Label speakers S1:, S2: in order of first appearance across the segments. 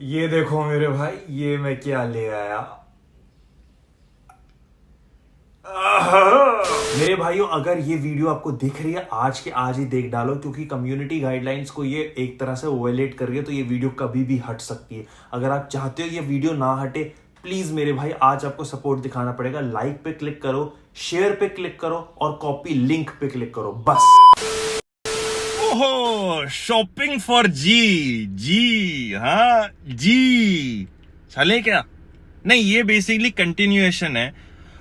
S1: ये देखो मेरे भाई, ये मैं क्या ले आया। मेरे भाइयों, अगर ये वीडियो आपको दिख रही है आज के आज ही देख डालो, क्योंकि कम्युनिटी गाइडलाइंस को ये एक तरह से वायलेट कर रही है। तो ये वीडियो कभी भी हट सकती है। अगर आप चाहते हो ये वीडियो ना हटे, प्लीज मेरे भाई आज आपको सपोर्ट दिखाना पड़ेगा। लाइक पे क्लिक करो, शेयर पे क्लिक करो और कॉपी लिंक पे क्लिक करो, बस।
S2: ओहो, शॉपिंग फॉर जी हाँ जी चले क्या? नहीं, ये बेसिकली कंटिन्यूएशन है।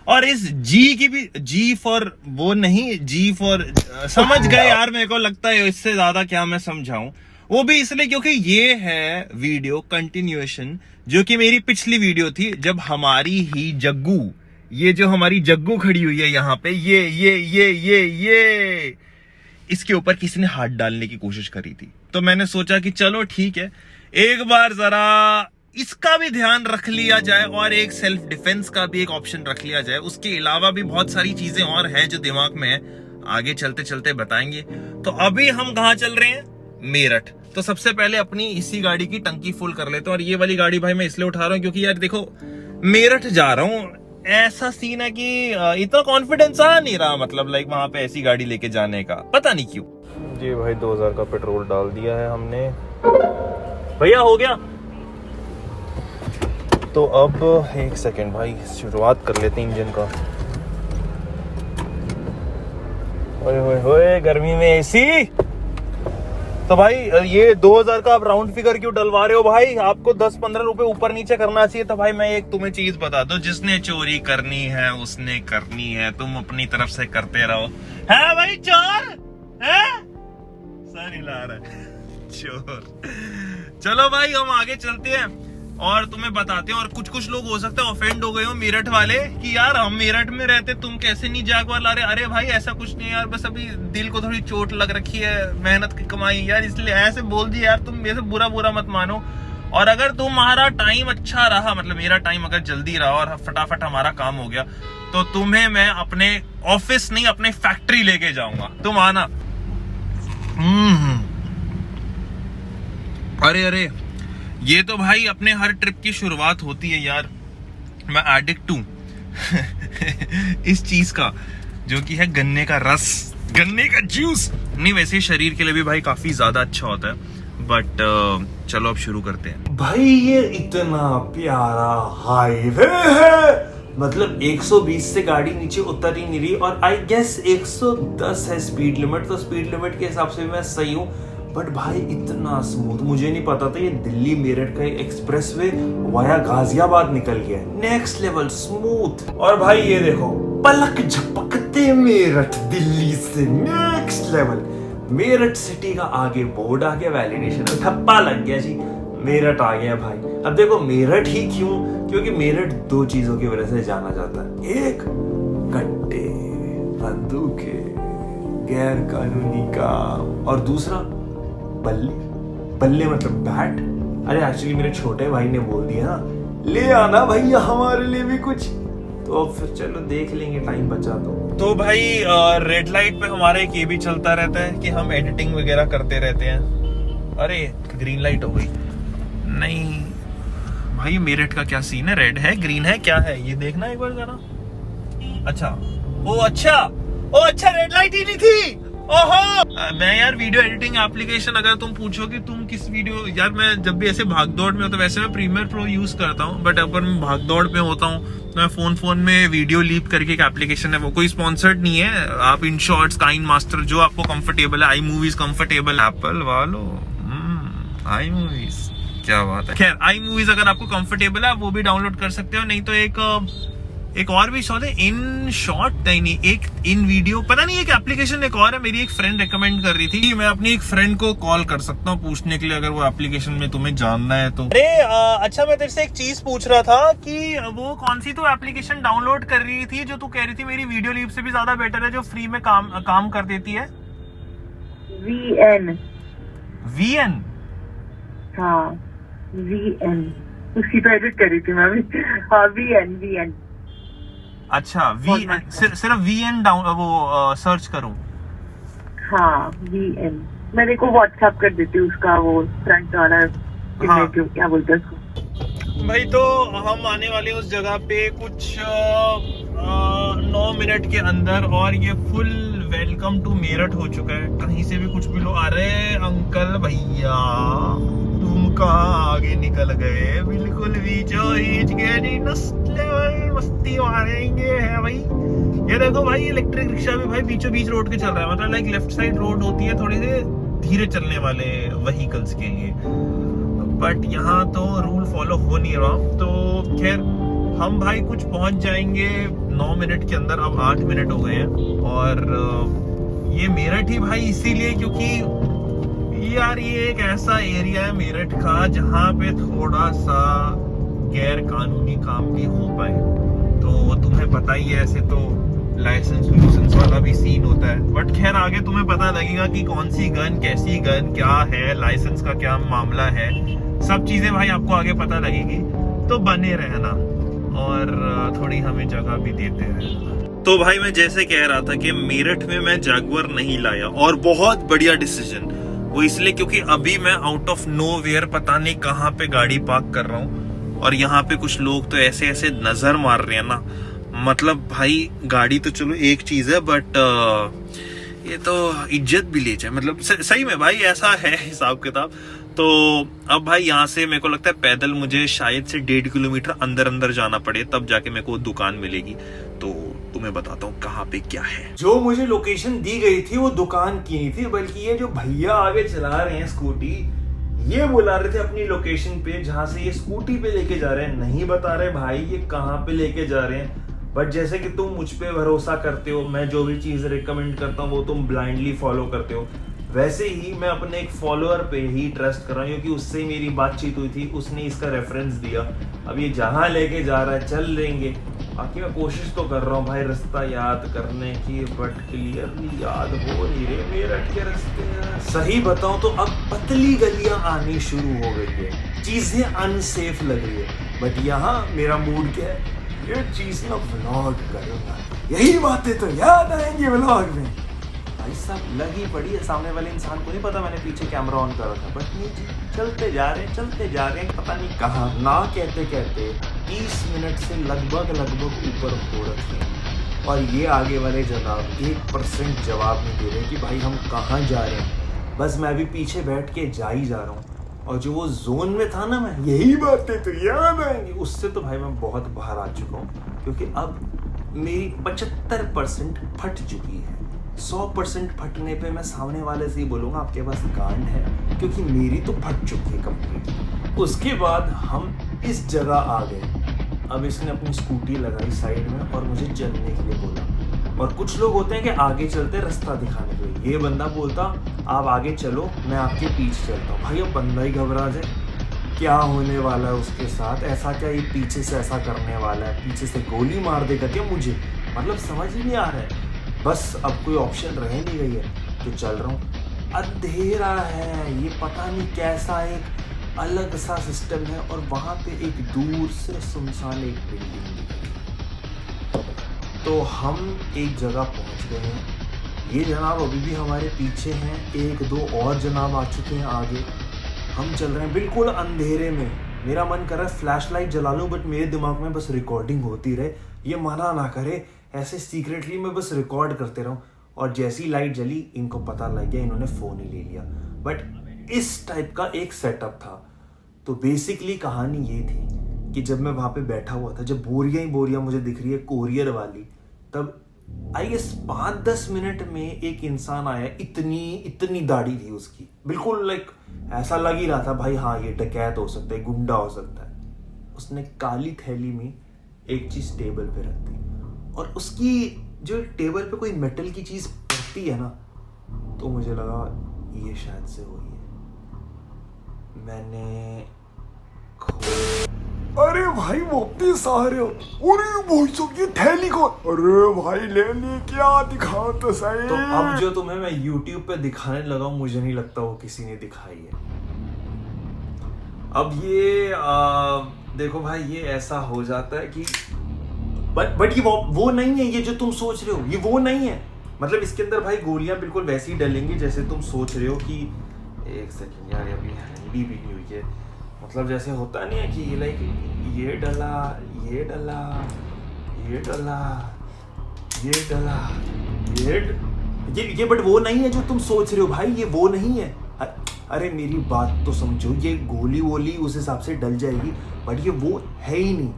S2: और इस जी की भी, जी फॉर वो नहीं, जी फॉर समझ गए यार। मेरे को लगता है इससे ज्यादा क्या मैं समझाऊं। वो भी इसलिए क्योंकि ये है वीडियो कंटिन्यूएशन, जो कि मेरी पिछली वीडियो थी, जब हमारी ही जग्गू, ये जो हमारी जग्गू खड़ी हुई है यहाँ पे, ये इसके ऊपर किसी ने हाथ डालने की कोशिश करी थी। तो मैंने सोचा कि चलो ठीक है, एक बार जरा इसका भी ध्यान रख लिया जाए और एक सेल्फ डिफेंस का भी एक ऑप्शन रख लिया जाए। उसके अलावा भी बहुत सारी चीजें और हैं जो दिमाग में है, आगे चलते चलते बताएंगे। तो अभी हम कहाँ चल रहे हैं? मेरठ। तो सबसे पहले अपनी इसी गाड़ी की टंकी फुल कर लेते हैं। और ये वाली गाड़ी भाई मैं इसलिए उठा रहा हूँ क्योंकि यार देखो, मेरठ जा रहा हूँ, ऐसा सीन है कि इतना कॉन्फिडेंस आ नहीं रहा, मतलब लाइक वहां पे ऐसी गाड़ी लेके जाने का, पता नहीं क्यों। जी भाई 2000 का पेट्रोल डाल दिया है हमने, भैया हो गया। तो अब एक सेकेंड भाई, शुरुआत कर लेते हैं इंजन का। ओए होए होए, गर्मी में एसी। तो भाई ये 2000 का आप राउंड फिगर क्यों डलवा रहे हो भाई? आपको 10-15 रुपए ऊपर नीचे करना चाहिए। तो भाई मैं एक तुम्हें चीज बता दो, जिसने चोरी करनी है उसने करनी है, तुम अपनी तरफ से करते रहो। है भाई चोर है, सर हिला रहा है चोर। चलो भाई हम आगे चलते हैं और तुम्हें बताते हैं। और कुछ लोग हो सकते हैं ऑफेंड हो गए हो मेरठ वाले कि यार हम मेरठ में रहते, तुम कैसे नहीं जैगवार ला रहे। अरे भाई ऐसा कुछ नहीं यार, बस अभी दिल को थोड़ी चोट लग रखी है, मेहनत की कमाई यार, इसलिए ऐसे बोल दिया यार। तुम ऐसे बुरा मत मानो। और अगर तुम्हारा टाइम अच्छा रहा, मतलब मेरा टाइम अगर जल्दी रहा और फटाफट हमारा काम हो गया, तो तुम्हें मैं अपने ऑफिस नहीं, अपने फैक्ट्री लेके जाऊंगा, तुम आना। अरे ये तो भाई अपने हर ट्रिप की शुरुआत होती है यार। मैं एडिक्ट हूं इस चीज का, जो कि है गन्ने का रस, गन्ने का जूस। नहीं, वैसे शरीर के लिए भी भाई काफी ज्यादा अच्छा होता है। बट चलो अब शुरू करते हैं।
S1: भाई ये इतना प्यारा हाईवे है, मतलब 120 से गाड़ी नीचे उतर ही नहीं रही। और आई गेस 110 है स्पीड लिमिट, तो स्पीड लिमिट के हिसाब से मैं सही हूँ। बट भाई इतना स्मूथ, मुझे नहीं पता था ये दिल्ली मेरठ का एक्सप्रेसवे वाया गाजियाबाद निकल गया। Next level smooth. और भाई ये देखो, पलक झपकते मेरठ दिल्ली से नेक्स्ट लेवल। मेरठ सिटी का आगे बोर्ड आ गया, वैलिडेशन ठप्पा लग गया जी, मेरठ आ गया भाई। अब देखो मेरठ ही क्यों, क्योंकि मेरठ दो चीजों की वजह से जाना जाता है। एक, कट्टे, बंदूकें, गैर कानूनी काम, और दूसरा बल्ले मतलब बैट। अरे एक्चुअली मेरे छोटे भाई ने बोल दिया ना, ले आना भैया हमारे लिए भी कुछ। तो अब फिर चलो देख लेंगे, टाइम बचा तो
S2: भाई रेड लाइट पे हमारा एक ये भी चलता रहता है कि हम एडिटिंग वगैरह करते रहते हैं। अरे ग्रीन लाइट हो गई। नहीं भाई मेरठ का क्या सीन है, रेड है ग्रीन है क्या है, ये देखना एक बार जरा। अच्छा रेड लाइट ही नहीं थी। ओहो, मैं यार वीडियो एडिटिंग एप्लीकेशन, अगर तुम पूछो कि तुम किस वीडियो, यार मैं जब भी ऐसे भागदौड़ में होता, वैसे मैं प्रीमियर प्रो यूज करता हूँ, बट अगर मैं भागदौड़ में होता हूँ तो मैं फोन में वीडियो लीप करके एक एप्लीकेशन है, वो कोई स्पॉन्सर्ड नहीं है। आप इन शॉर्ट्स, काइन मास्टर, जो आपको कंफर्टेबल है, आई मूवीज कंफर्टेबल, एप्पल वालो आई मूवीज, क्या बात है। खैर आई मूवीज अगर आपको कंफर्टेबल है आप वो भी डाउनलोड कर सकते हो। नहीं तो एक और भी शॉट है, इन शॉर्ट नहीं, एक इन वीडियो, पता नहीं एक एप्लीकेशन एक और है, मेरी एक फ्रेंड रेकमेंड कर रही थी। मैं अपनी एक फ्रेंड को कॉल कर सकता हूँ पूछने के लिए, अगर वो एप्लीकेशन में तुम्हें जानना है तो। अरे अच्छा, मैं तेरे से एक चीज पूछ रहा था कि वो कौन सी तो एप्लीकेशन डाउनलोड कर रही थी जो तू कह रही थी मेरी वीडियो लीप से भी ज्यादा बेटर है, जो फ्री में काम कर देती है? VN?
S3: हाँ VN, उसी पे एडिट करी थी मैं भी। हाँ VN।
S2: अच्छा सिर्फ VN डाउन वो सर्च करूं?
S3: हाँ VN, मैं देखो व्हाट्सएप कर देती हूँ उसका वो फ्रंट वाला
S2: हाँ।
S3: क्या बोलते हैं उसको?
S2: भाई तो हम आने वाले उस जगह पे कुछ 9 मिनट के अंदर, और ये फुल वेलकम टू मेरठ हो चुका है। कहीं से भी कुछ भी लो, अरे अंकल भैया तुम कहाँ आगे निकल गए, बिल्कुल बीचों बीच गए, नस्ले भाई मस्ती मारेंगे है भाई। ये देखो भाई इलेक्ट्रिक रिक्शा भी भाई बीचों बीच रोड के चल रहा है, मतलब लाइक लेफ्ट साइड रोड होती है थोड़ी से धीरे चलने वाले व्हीकल्स के लिए, बट यहाँ तो रूल फॉलो हो नहीं रहा। तो खैर हम भाई कुछ पहुंच जाएंगे 9 मिनट के अंदर, अब 8 मिनट हो गए हैं। और ये मेरठ ही भाई इसीलिए क्योंकि यार ये एक ऐसा एरिया है मेरठ का जहाँ पे थोड़ा सा गैर कानूनी काम भी हो पाए। तो तुम्हें पता ही है, ऐसे तो लाइसेंस वाला भी सीन होता है, बट खैर आगे तुम्हें पता लगेगा कि कौन सी गन, कैसी गन, क्या है, लाइसेंस का क्या मामला है, सब चीजें भाई आपको आगे पता लगेगी। तो बने रहना और थोड़ी हमें जगह भी देते हैं। तो भाई मैं जैसे कह रहा था कि मेरठ में मैं जैगुआर नहीं लाया, और बहुत बढ़िया डिसीजन वो इसलिए क्योंकि अभी मैं आउट ऑफ नोवेयर पता नहीं कहाँ पे गाड़ी पार्क कर रहा हूँ, और यहाँ पे कुछ लोग तो ऐसे ऐसे नजर मार रहे हैं ना, मतलब भाई गाड़ी तो चलो एक चीज है, बट ये तो इज्जत भी ले जाए, मतलब सही में भाई ऐसा है हिसाब किताब। तो अब भाई यहाँ से मेरे को लगता है पैदल मुझे शायद से 1.5 किलोमीटर अंदर अंदर जाना पड़े, तब जाके मेरे को दुकान मिलेगी। तो तुम्हें बताता हूँ कहाँ पे क्या है।
S1: जो मुझे लोकेशन दी गई थी वो दुकान की नहीं थी, बल्कि ये जो भैया आगे चला रहे हैं स्कूटी, ये बुला रहे थे अपनी लोकेशन पे जहाँ से ये स्कूटी पे लेके जा रहे हैं। नहीं बता रहे भाई ये कहाँ पे लेके जा रहे हैं, बट जैसे कि तुम मुझ पे भरोसा करते हो, मैं जो भी चीज रिकमेंड करता हूँ वो तुम ब्लाइंडली फॉलो करते हो, वैसे ही मैं अपने एक फॉलोअर पे ही ट्रस्ट कर रहा हूँ, क्योंकि उससे मेरी बातचीत हुई थी, उसने इसका रेफरेंस दिया। अब ये जहाँ लेके जा रहा है चल लेंगे। बाकी मैं कोशिश तो कर रहा हूँ भाई रास्ता याद करने की, बट क्लियरली याद हो नहीं रहे मेरठ के रास्ते। सही बताऊँ तो अब पतली गलियां आनी शुरू हो गई है, चीजें अनसेफ लग रही है, बट यहाँ मेरा मूड क्या है, ये चीज ना व्लॉग करूंगा, यही बातें तो याद आएंगी व्लॉग में। भाई साहब लगी पड़ी है, सामने वाले इंसान को नहीं पता मैंने पीछे कैमरा ऑन करा था, बट नहीं, चलते जा रहे हैं पता नहीं कहाँ। ना कहते कहते 30 मिनट से लगभग ऊपर हो रखे हैं, और ये आगे वाले जनाब 1% जवाब नहीं दे रहे कि भाई हम कहाँ जा रहे हैं। बस मैं अभी पीछे बैठ के जा ही जा रहा हूँ, और जो वो जोन में था ना मैं, यही बातें तो याद आएंगी, उससे तो भाई मैं बहुत बाहर आ चुका हूँ, क्योंकि अब मेरी 75% फट चुकी है। 100% फटने पे मैं सामने वाले से ही बोलूँगा आपके पास गांड है, क्योंकि मेरी तो फट चुकी है कंप्लीट। उसके बाद हम इस जगह आ गए। अब इसने अपनी स्कूटी लगाई साइड में और मुझे चलने के लिए बोला, और कुछ लोग होते हैं कि आगे चलते रास्ता दिखाने के लिए, ये बंदा बोलता आप आगे चलो मैं आपके पीछे चलता हूँ। भाई अब बंदा ही घबरा जाए, क्या होने वाला है उसके साथ, ऐसा क्या ये पीछे से ऐसा करने वाला है, पीछे से गोली मार देगा क्या मुझे, मतलब समझ ही नहीं आ रहा है। बस अब कोई ऑप्शन रह नहीं गई है तो चल रहा हूँ। अंधेरा है, ये पता नहीं कैसा एक अलग सा सिस्टम है, और वहाँ पे एक दूर से सुनसान एक बिल्डिंग दिख रही है। तो हम एक जगह पहुँच गए हैं, ये जनाब अभी भी हमारे पीछे हैं, 1-2 और जनाब आ चुके हैं आगे। हम चल रहे हैं बिल्कुल अंधेरे में। मेरा मन कर रहा है फ्लैश लाइट जला लूँ, बट मेरे दिमाग में बस रिकॉर्डिंग होती रहे, ये मना ना करे, ऐसे सीक्रेटली मैं बस रिकॉर्ड करते रहूं। और जैसी लाइट जली इनको पता लग गया, इन्होंने फ़ोन ही ले लिया। बट इस टाइप का एक सेटअप था। तो बेसिकली कहानी ये थी कि जब मैं वहाँ पे बैठा हुआ था, जब बोरियां ही बोरियां मुझे दिख रही है कोरियर वाली, तब आई गेस 5-10 मिनट में एक इंसान आया, इतनी दाढ़ी थी उसकी, बिल्कुल लाइक ऐसा लग ही रहा था भाई हाँ ये डकैत हो सकता है, गुंडा हो सकता है। उसने काली थैली में एक चीज़ टेबल पे रख दी, और उसकी जो टेबल पे कोई मेटल की चीज पड़ती है ना, तो मुझे लगा ये शायद से हुई है। मैंने अरे भाई वापिस आ रहे हो, अरे भाई साहब ये थैली कौन, अरे भाई ले ली क्या, दिखाओ तो सही। तो अब जो तुम्हें मैं YouTube पे दिखाने लगा हूं, मुझे नहीं लगता वो किसी ने दिखाई है। अब ये देखो भाई ये ऐसा हो जाता है कि बट ये वो नहीं है, ये जो तुम सोच रहे हो ये वो नहीं है। मतलब इसके अंदर भाई गोलियां बिल्कुल वैसी डलेंगी जैसे तुम सोच रहे हो कि, एक सेकंड यार अभी हैंडी भी नहीं हुई है, मतलब जैसे होता नहीं है कि लाइक ये डला, ये डला, ये डला, ये डला, ये बट वो नहीं है जो तुम सोच रहे हो भाई, ये वो नहीं है। अरे मेरी बात तो समझो, ये गोली वोली उस हिसाब से डल जाएगी, बट ये वो है ही नहीं।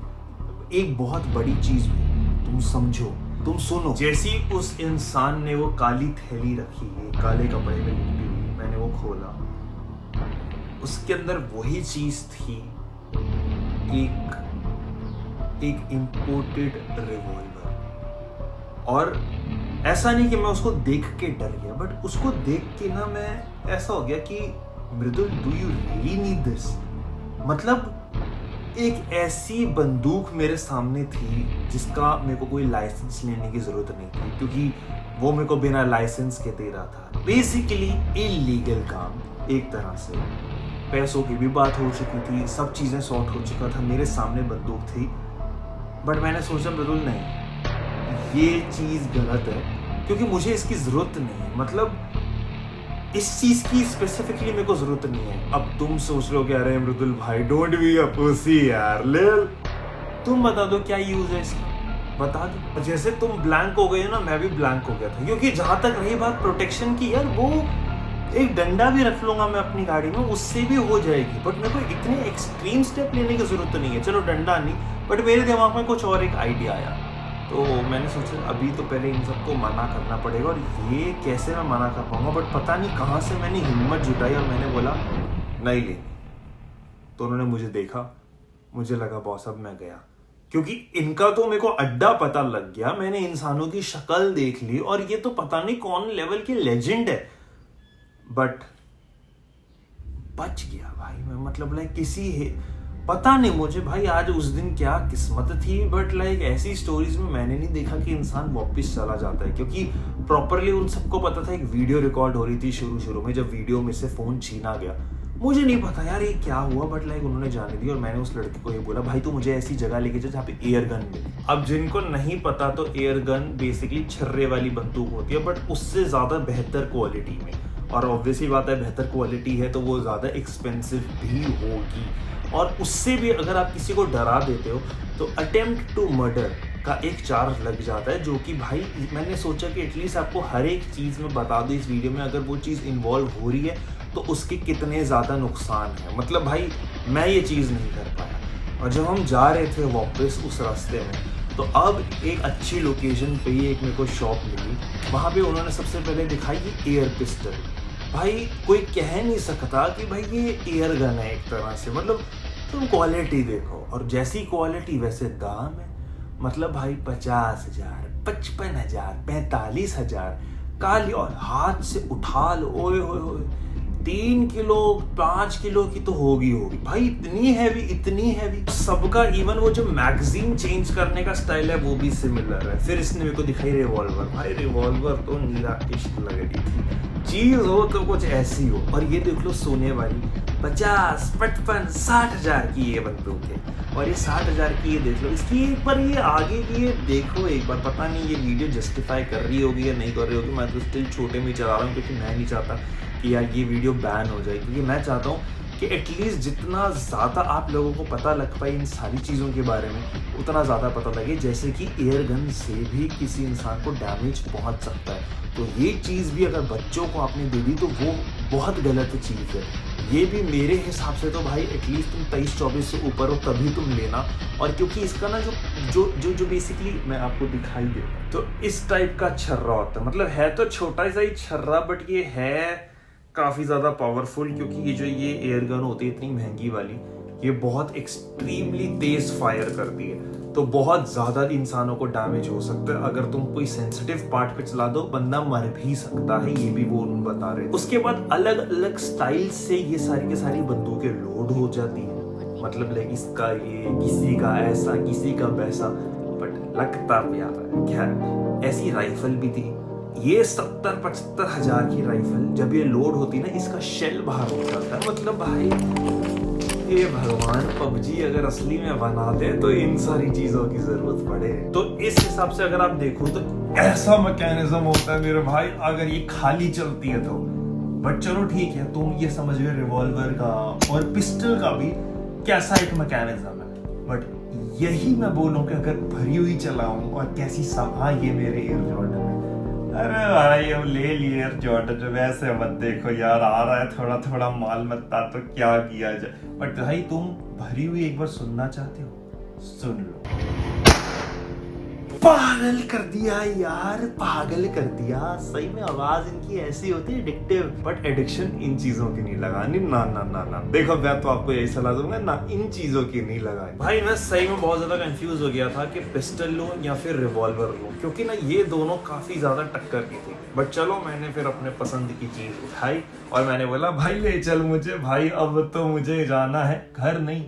S1: एक बहुत बड़ी चीज हुई, तुम समझो, तुम सुनो। जैसी उस इंसान ने वो काली थैली रखी है, काले कपड़े में लिपटी हुई, मैंने वो खोला, उसके अंदर वही चीज थी, एक इंपोर्टेड रिवॉल्वर। और ऐसा नहीं कि मैं उसको देख के डर गया, बट उसको देख के ना मैं ऐसा हो गया कि Mridul, do you really need this? मतलब एक ऐसी बंदूक मेरे सामने थी जिसका मेरे को कोई लाइसेंस लेने की जरूरत नहीं थी, क्योंकि वो मेरे को बिना लाइसेंस के दे रहा था। बेसिकली इलीगल काम एक तरह से। पैसों की भी बात हो चुकी थी, सब चीजें सॉर्ट हो चुका था, मेरे सामने बंदूक थी। बट मैंने सोचा मृदुल नहीं, ये चीज गलत है, क्योंकि मुझे इसकी जरूरत नहीं है। मतलब इस चीज की स्पेसिफिकली मेरे को जरूरत नहीं है। अब तुम सोच रहे हो कि अरे मृदुल भाई डोंट बी अ पुसी यार, ले तुम बता दो क्या यूज है इसका, बता दो। जैसे तुम ब्लैंक हो गए ना, मैं भी ब्लैंक हो गया था, क्योंकि जहां तक रही बात प्रोटेक्शन की यार, वो एक डंडा भी रख लूंगा मैं अपनी गाड़ी में, उससे भी हो जाएगी। बट मेरे को इतने एक्सट्रीम स्टेप लेने की जरूरत नहीं है। चलो डंडा नहीं, बट मेरे दिमाग में कुछ और एक आइडिया आया, तो मैंने सोचा अभी तो पहले इन सबको मना करना पड़ेगा। और ये कैसे मैं मना कर पाऊंगा, बट पता नहीं कहाँ से मैंने हिम्मत जुटाई और मैंने बोला नहीं लेनी। तो उन्होंने मुझे देखा, मुझे लगा बॉस अब मैं गया, क्योंकि इनका तो मेरे को अड्डा पता लग गया, मैंने इंसानों की शक्ल देख ली, और ये तो पता नहीं कौन लेवल के लेजेंड है। बट बच गया भाई मैं, मतलब लाइक किसी है, पता नहीं मुझे भाई आज उस दिन क्या किस्मत थी, बट लाइक ऐसी स्टोरीज में मैंने नहीं देखा कि इंसान वापस चला जाता है। क्योंकि प्रॉपरली उन सबको पता था एक वीडियो रिकॉर्ड हो रही थी शुरू में, जब वीडियो में से फोन छीना गया। मुझे नहीं पता यार ये क्या हुआ, बट लाइक उन्होंने जाने दी। और मैंने उस लड़के को ये बोला भाई तू मुझे ऐसी जगह लेके जा जहाँ पे एयर गन मिले। अब जिनको नहीं पता, तो एयर गन बेसिकली छर्रे वाली बंदूक होती है, बट उससे ज्यादा बेहतर क्वालिटी में। और ऑब्वियसली बात है, बेहतर क्वालिटी है तो वो ज़्यादा एक्सपेंसिव भी होगी। और उससे भी अगर आप किसी को डरा देते हो तो अटेम्प्ट टू मर्डर का एक चार्ज लग जाता है, जो कि भाई मैंने सोचा कि एटलीस्ट आपको हर एक चीज़ में बता दो इस वीडियो में, अगर वो चीज़ इन्वॉल्व हो रही है तो उसके कितने ज़्यादा नुकसान है। मतलब भाई मैं ये चीज़ नहीं कर पाया। और जब हम जा रहे थे वापस उस रास्ते में, तो अब एक अच्छी लोकेशन पे ही एक मेरे को शॉप मिली, वहाँ पे उन्होंने सबसे पहले दिखाई ये एयर पिस्टल। भाई कोई कह नहीं सकता कि भाई ये एयर गन है एक तरह से। मतलब तुम क्वालिटी देखो, और जैसी क्वालिटी वैसे दाम है। मतलब भाई 50,000, 55,000, 45,000 काली, और हाथ से उठा लो, ओए होए 3 किलो 5 किलो की तो होगी भाई, इतनी हैवी। सबका इवन वो जो मैगजीन चेंज करने का स्टाइल है वो भी सिमिलर है। फिर इसने मेरे को दिखाई रिवॉल्वर, भाई रिवॉल्वर तो नीला इश्क लग रही थी, चीज हो तो कुछ ऐसी हो। और ये देख लो सोने वाली 50, 55, 60,000 की ये बंदूक है, और ये 60,000 की ये देख लो। इसकी एक बार ये आगे की ये देखो एक बार, पता नहीं ये वीडियो जस्टिफाई कर रही होगी या नहीं कर रही होगी। मैं तो स्टिल छोटे में चला रहा हूँ, क्योंकि मैं नहीं चाहता कि यार ये वीडियो बैन हो जाए, क्योंकि मैं चाहता हूँ कि एटलीस्ट जितना ज़्यादा आप लोगों को पता लग पाए इन सारी चीज़ों के बारे में, उतना ज़्यादा पता लगे। जैसे कि एयर गन से भी किसी इंसान को डैमेज पहुंच सकता है, तो ये चीज़ भी अगर बच्चों को आपने दे दी तो वो बहुत गलत चीज़ है। ये भी मेरे हिसाब से तो भाई एटलीस्ट तुम 23-24 से ऊपर हो तभी तुम लेना। और क्योंकि इसका ना जो बेसिकली मैं आपको दिखाई दे, तो इस टाइप का छर्रा होता है। मतलब है तो छोटा सा ही छर्रा, बट ये है काफ़ी ज़्यादा पावरफुल, क्योंकि ये जो ये एयर गन होती है इतनी महंगी वाली, ये बहुत एक्सट्रीमली तेज फायर करती है, तो बहुत ज़्यादा इंसानों को डैमेज हो सकता है। अगर तुम कोई सेंसिटिव पार्ट पे चला दो, बंदा मर भी सकता है, ये भी वो बता रहे हैं। उसके बाद अलग अलग स्टाइल से ये सारी की सारी बंदूकें लोड हो जाती हैं। मतलब लाइक इसका ये, किसी का ऐसा, किसी का वैसा, बट लगता प्यारा है। खैर ऐसी राइफल भी थी, ये 70-75 हजार की राइफल जब ये लोड होती है ना, इसका शेल बाहर हो जाता है। मतलब भाई ये भगवान पबजी अगर असली में बना दे तो इन सारी चीजों की जरूरत पड़े। तो इस हिसाब से अगर आप देखो तो ऐसा मैकेनिज्म होता है मेरे भाई, अगर ये खाली चलती है तो। बट चलो ठीक है, तुम ये समझ गए रिवॉल्वर का और पिस्टल का भी, कैसा एक मैकेनिज्म है। बट यही मैं बोलूं कि अगर भरी हुई चलाऊं और कैसी सब, हाँ ये मेरे एयर जॉर्डन है। अरे भाई अब ले लिए एयर जॉर्डन, जो वैसे मत देखो यार, आ रहा है थोड़ा थोड़ा माल मत्ता, तो क्या किया जाए। बट भाई तुम भरी हुई एक बार सुनना चाहते हो, सुन लो। पागल कर दिया यार, पागल कर दिया सही में। आवाज इनकी ऐसी होती है एडिक्टिव, बट एडिक्शन इन चीजों की नहीं लगानी। ना ना ना ना, देखो मैं तो आपको यही सलाह दूंगा ना, इन चीजों की नहीं लगानी। भाई मैं सही में बहुत ज्यादा कंफ्यूज हो गया था कि पिस्टल लूं या फिर रिवॉल्वर लूं, क्योंकि ना ये दोनों काफी ज्यादा टक्कर की थी। बट चलो मैंने फिर अपने पसंद की चीज उठाई और मैंने बोला भाई ले चल मुझे, भाई अब तो मुझे जाना है घर नहीं,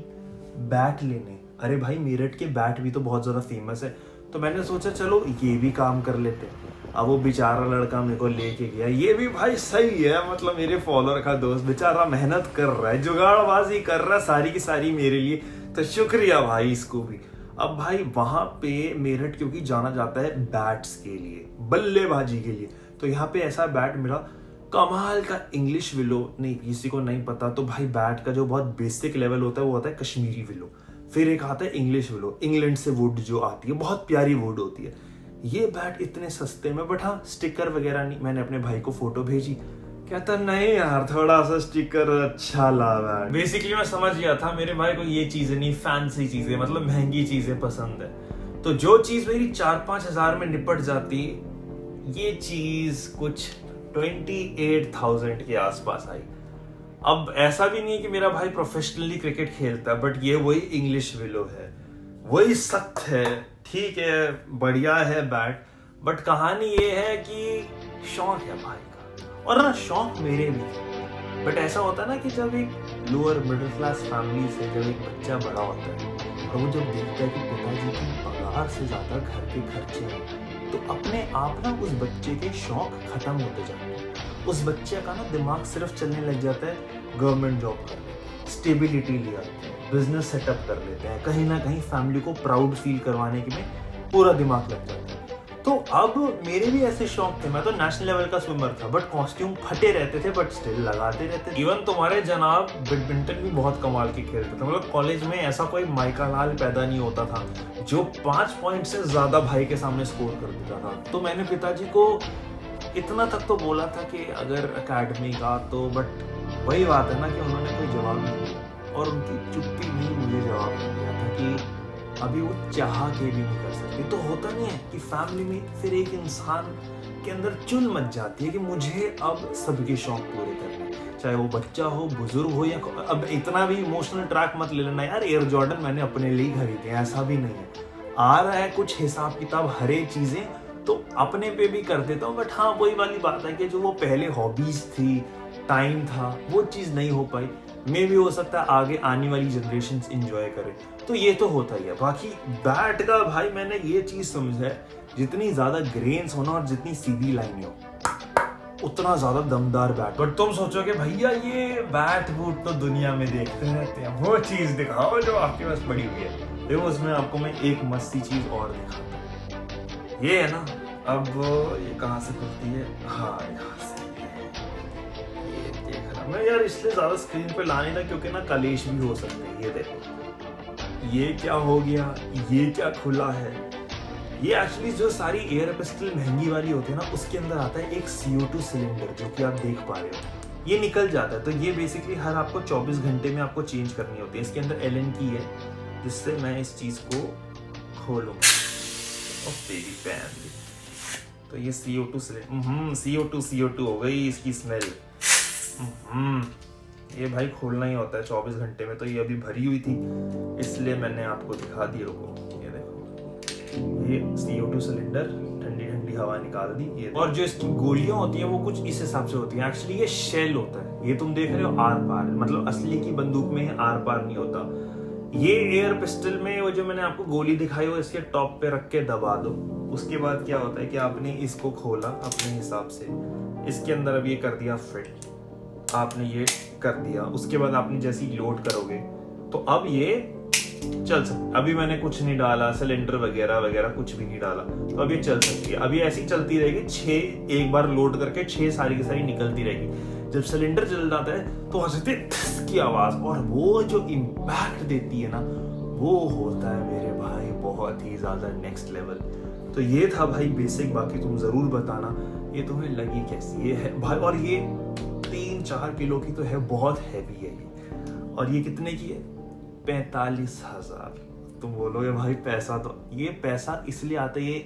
S1: बैट लेने। अरे भाई मेरठ के बैट भी तो बहुत ज्यादा फेमस है, तो मैंने सोचा चलो ये भी काम कर लेते हैं। अब वो बेचारा लड़का मेरे को लेके गया, ये भी भाई सही है, मतलब मेरे फॉलोअर का दोस्त बेचारा मेहनत कर रहा है, जुगाड़बाजी कर रहा है सारी की सारी मेरे लिए, तो शुक्रिया भाई इसको भी। अब भाई वहां पे मेरठ क्योंकि जाना जाता है बैट्स के लिए, बल्लेबाजी के लिए, तो यहाँ पे ऐसा बैट मिला कमाल का, इंग्लिश विलो। नहीं किसी को नहीं पता तो भाई बैट का जो बहुत बेसिक लेवल होता है वो होता है कश्मीरी विलो, फिर एक आता है इंग्लिश विलो, इंग्लैंड से वुड जो आती है, बहुत प्यारी वुड होती है। ये बैट इतने सस्ते में, बट हाँ स्टिकर वगैरह नहीं। मैंने अपने भाई को फोटो भेजी, कहता नहीं यार थोड़ा सा स्टिकर अच्छा लगा। बेसिकली मैं समझ गया था मेरे भाई को ये चीजें नहीं, फैंसी चीजें मतलब महंगी चीजें पसंद है। तो जो चीज मेरी 4-5 हजार में निपट जाती, ये चीज कुछ 28,000 के आसपास आई। अब ऐसा भी नहीं है कि मेरा भाई प्रोफेशनली क्रिकेट खेलता है, बट ये वही इंग्लिश विलो है, वही सख्त है, ठीक है बढ़िया है बैट। बट कहानी ये है कि शौक है भाई का, और ना शौक मेरे भी थे। बट ऐसा होता है ना कि जब एक लोअर मिडिल क्लास फैमिली से जब एक बच्चा बड़ा होता है और वो जब देखता है कि पिताजी की पगार से ज्यादा घर के खर्चे हैं, तो अपने आप ना उस बच्चे के शौक खत्म होते जाते हैं। उस बच्चे का ना दिमाग सिर्फ चलने लग जाता है गवर्नमेंट जॉब करने, स्टेबिलिटी ले आते हैं, बिजनेस सेटअप कर लेते हैं, कहीं ना कहीं फैमिली को प्राउड फील करवाने के में पूरा दिमाग लग जाता है। तो अब मेरे भी ऐसे शौक थे, मैं तो नेशनल लेवल का स्विमर था, बट कॉस्ट्यूम फटे रहते थे, बट स्टिल लगाते रहते थे। इवन तुम्हारे जनाब बैडमिंटन भी बहुत कमाल के खेलते थे, मतलब कॉलेज में ऐसा कोई माइका लाल पैदा नहीं होता था जो 5 पॉइंट से ज्यादा भाई के सामने स्कोर कर देता था। तो मैंने पिताजी को इतना तक तो बोला था कि अगर एकेडमी का, तो बट वही बात है ना कि उन्होंने कोई जवाब नहीं दिया, और उनकी चुप्पी भी मुझे जवाब नहीं दिया था कि अभी वो चाह के भी नहीं कर सकते। तो होता नहीं है कि फैमिली में फिर एक इंसान के अंदर चुल मच जाती है कि मुझे अब सबके शौक पूरे करने, चाहे वो बच्चा हो, बुजुर्ग हो, या अब इतना भी इमोशनल ट्रैक मत ले लेना यार, एयर जॉर्डन मैंने अपने लिए खरीदे, ऐसा भी नहीं है। आ रहा है कुछ हिसाब किताब हर एक चीजें तो अपने पे भी कर देता हूँ, बट हाँ वही वाली बात है कि जो वो पहले हॉबीज थी, टाइम था, वो चीज नहीं हो पाई। मे भी हो सकता है आगे आने वाली जनरेशन एंजॉय करे, तो ये तो होता ही है। बाकी बैट का भाई मैंने ये चीज समझा है, जितनी ज्यादा ग्रेन्स होना और जितनी सीधी लाइन हो उतना ज्यादा दमदार बैट। बट तुम सोचोगे भैया ये बैट बूट तो दुनिया में देखते रहते हैं, वो चीज दिखाओ जो आपके पास पड़ी हुई है। देखो उसमें आपको मैं एक मस्ती चीज और दिखाता हूँ, ये है ना, अब ये कहाँ से खुलती है, हाँ यहाँ से, ये देख रहा मैं यार, इसलिए ज्यादा स्क्रीन पे ला नहीं रहा क्योंकि ना कलेश भी हो सकते हैं। ये देखो ये क्या हो गया, ये क्या खुला है, ये एक्चुअली जो सारी एयर पिस्टल महंगी वाली होती है ना, उसके अंदर आता है एक CO2 सिलेंडर जो कि आप देख पा रहे हो, ये निकल जाता है। तो ये बेसिकली हर आपको 24 घंटे में आपको चेंज करनी होती है। इसके अंदर Allen की है, जिससे मैं इस चीज को खोलूंगा और तेरी फैमिली, तो ये CO2 सिलेंडर, CO2 हो गई इसकी स्मेल। ये भाई खोलना ही होता है 24 घंटे में, तो ये अभी भरी हुई थी इसलिए मैंने आपको दिखा दी। रुको ये देखो, ये CO2 सिलेंडर, ठंडी ठंडी हवा निकाल दी ये। और जो इसकी गोलियां होती हैं वो कुछ इस हिसाब से होती हैं। एक्चुअली ये शेल होता है, ये तुम देख रहे हो आर पार, मतलब असली की बंदूक में आर पार नहीं होता। ये एयर पिस्टल में वो जो मैंने आपको गोली दिखाई वो इसके टॉप पे रख के दबा दो, उसके बाद क्या होता है कि आपने इसको खोला अपने हिसाब से, इसके अंदर अब ये कर दिया फिट, आपने ये कर दिया, उसके बाद आपने जैसे ही लोड करोगे तो अब ये चल सकता। अभी मैंने कुछ नहीं डाला, सिलेंडर वगैरह वगैरह कुछ भी नहीं डाला, तो अब ये चल सकती है। अभी ऐसी चलती रहेगी, 6 एक बार लोड करके 6 सारी की सारी निकलती रहेगी। जब सिलेंडर जल जाता है तो हंसते की आवाज, और वो जो इम्पैक्ट देती है ना, वो होता है मेरे भाई बहुत ही ज्यादा नेक्स्ट लेवल। तो ये था भाई बेसिक, बाकी तुम जरूर बताना ये तुम्हें लगी कैसी ये है भाई। और ये 3-4 किलो की तो है, बहुत हैवी है ये। और ये कितने की है? 45,000। तुम बोलोगे भाई पैसा, तो ये पैसा इसलिए आता है ये।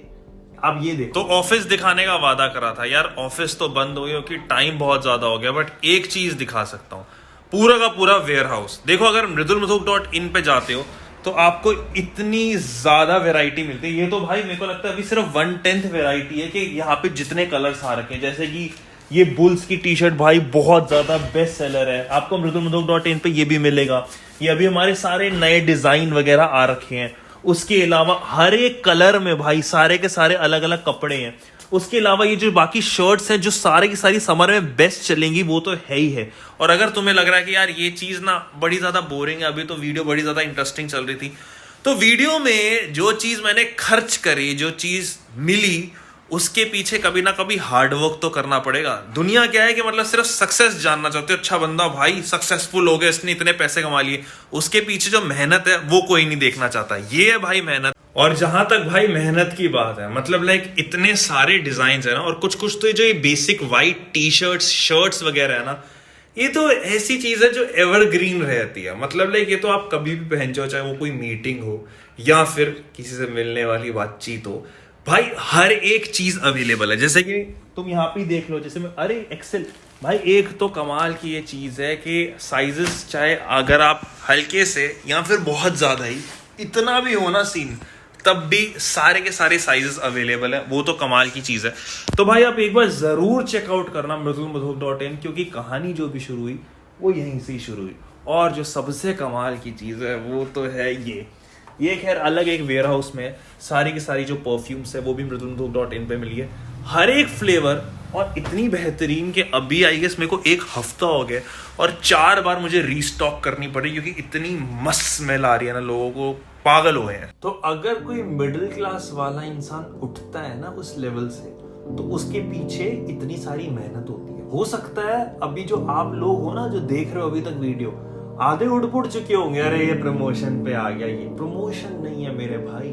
S1: अब ये देखो,
S2: तो ऑफिस दिखाने का वादा करा था यार, ऑफिस तो बंद हो गया क्योंकि टाइम बहुत ज्यादा हो गया, बट एक चीज दिखा सकता हूँ, पूरा का पूरा वेयर हाउस। देखो अगर mridulmuthok.in पे जाते हो तो आपको इतनी ज्यादा वैरायटी मिलती है। ये तो भाई मेरे को लगता है अभी सिर्फ 1/10 वैरायटी है कि यहाँ पे जितने कलर्स आ रखे हैं, जैसे कि ये बुल्स की टी शर्ट भाई बहुत ज्यादा बेस्ट सेलर है, आपको mridulmuthok.in पे ये भी मिलेगा। ये अभी हमारे सारे नए डिजाइन वगैरह आ रखे हैं। उसके अलावा हर एक कलर में भाई सारे के सारे अलग अलग कपड़े हैं। उसके अलावा ये जो बाकी शर्ट्स हैं जो सारे की सारी समर में बेस्ट चलेंगी, वो तो है ही है। और अगर तुम्हें लग रहा है कि यार ये चीज ना बड़ी ज्यादा बोरिंग है, अभी तो वीडियो बड़ी ज्यादा इंटरेस्टिंग चल रही थी, तो वीडियो में जो चीज मैंने खर्च करी, जो चीज मिली, उसके पीछे कभी ना कभी हार्डवर्क तो करना पड़ेगा। दुनिया क्या है कि मतलब सिर्फ सक्सेस जानना चाहते हो, अच्छा बंदा भाई सक्सेसफुल हो गया, इसने इतने पैसे कमा लिए, उसके पीछे जो मेहनत है वो कोई नहीं देखना चाहता। ये है भाई मेहनत। और जहां तक भाई मेहनत की बात है, मतलब लाइक इतने सारे डिजाइन है ना, और कुछ कुछ तो जो ये basic white T shirts shirts वगैरह है ना, ये तो ऐसी चीज है जो एवरग्रीन रहती है। मतलब लाइक ये तो आप कभी भी पहन जाओ, चाहे वो कोई मीटिंग हो या फिर किसी से मिलने वाली बातचीत हो, भाई हर एक चीज अवेलेबल है। जैसे कि तुम यहाँ पे देख लो, जैसे मैं, अरे एक्सेल भाई, एक तो कमाल की ये चीज है कि साइजेस चाहे अगर आप हल्के से या फिर बहुत ज्यादा ही इतना भी हो ना सीन, तब भी सारे के सारे साइजेस अवेलेबल है, वो तो कमाल की चीज है। तो भाई आप एक बार जरूर चेकआउट करना mridulmuthok.in, क्योंकि कहानी जो भी शुरू हुई वो यहीं से ही शुरू हुई। और जो सबसे कमाल की चीज है वो तो है ये खैर अलग एक वेयर हाउस में सारी की सारी जो परफ्यूम्स है वो भी mridulmuthok.in पे मिली है, हर एक फ्लेवर, और इतनी बेहतरीन कि अभी आई गेस मेरे को 1 हफ्ता हो गया और 4 बार मुझे रीस्टॉक करनी पड़ी, क्योंकि इतनी मस्त स्मेल आ रही है ना, लोगों को पागल हुए हैं।
S1: तो अगर कोई मिडिल क्लास वाला इंसान उठता है ना उस लेवल से, तो उसके पीछे इतनी सारी मेहनत होती है। हो सकता है अभी जो आप लोग हो ना, जो देख रहे हो अभी तक वीडियो, आधे उड़ चुके होंगे, अरे ये प्रमोशन पे आ गया। ये प्रमोशन नहीं है मेरे भाई,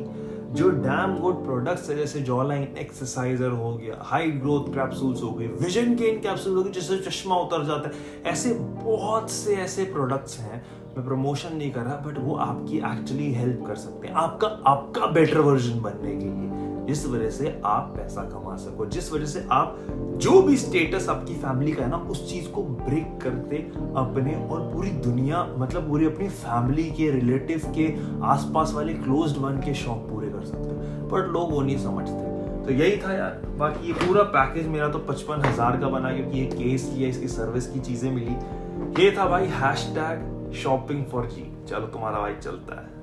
S1: जो डैम गुड प्रोडक्ट्स है, जैसे जॉलाइन एक्सरसाइजर हो गया, हाई ग्रोथ कैप्सूल्स हो गए, विजन गेन कैप्सूल हो गए जिससे चश्मा उतर जाता है, ऐसे बहुत से ऐसे प्रोडक्ट्स हैं। मैं प्रमोशन नहीं कर रहा, बट वो आपकी एक्चुअली हेल्प कर सकते हैं आपका बेटर वर्जन बनने के लिए, जिस वजह से आप पैसा कमा सको, जिस वजह से आप जो भी स्टेटस आपकी फैमिली का है ना, उस चीज को ब्रेक करते अपने और पूरी दुनिया, मतलब पूरी अपनी फैमिली के, रिलेटिव के, आसपास वाले क्लोज्ड वन के शौक पूरे कर सकते हैं। पर लोग वो नहीं समझते। तो यही था यार। बाकी ये पूरा पैकेज मेरा तो 55,000 का बना, क्योंकि ये केस लिया, इसकी सर्विस की चीजें मिली। ये था भाई #shopping for G। चलो तुम्हारा भाई चलता है।